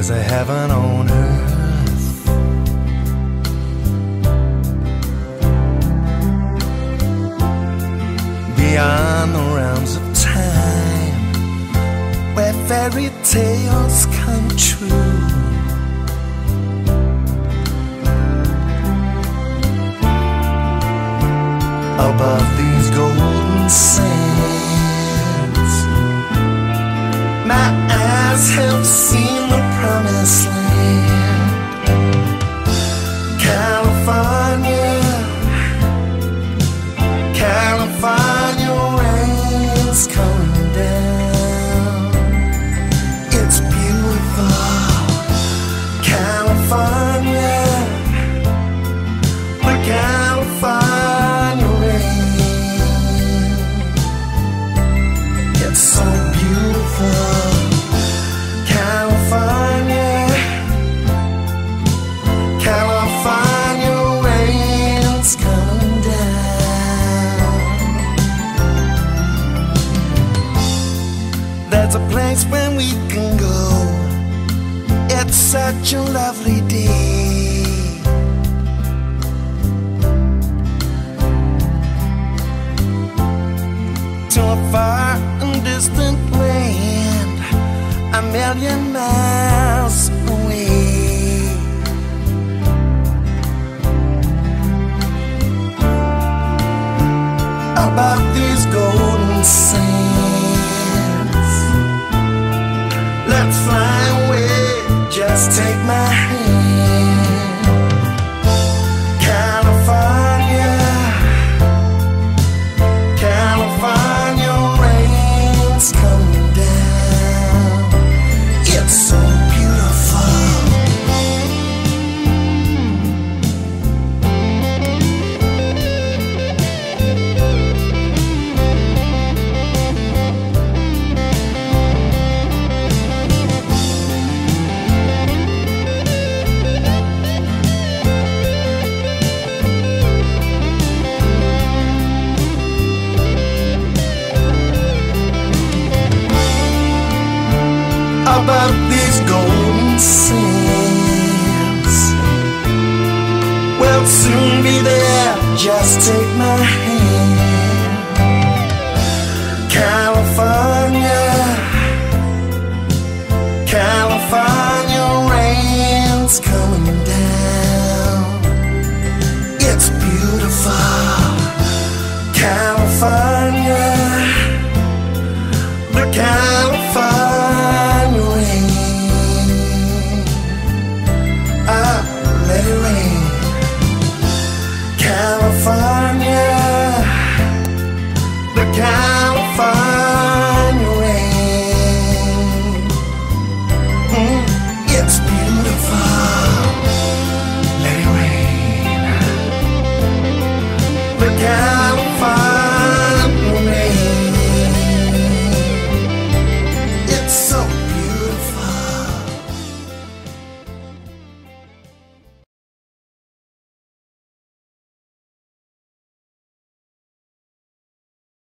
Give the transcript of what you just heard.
There's a heaven on earth. Beyond the realms of time, where fairy tales come true. Above these golden sands, my eyes have seen the promised land. California, California rain's coming down. It's beautiful, California, the California rain. It's so beautiful, California, California rain's coming down. There's a place where we can go. It's such a lovely day. To a far and distant land, a million miles away. Above these golden sands, let's fly away, just take my hand. California, California rain's coming down. It's so beautiful. Above these golden sands, we'll soon be there, just take my hand. California, California rain's coming down. It's beautiful, California, the California rain. Let it rain, California, the California.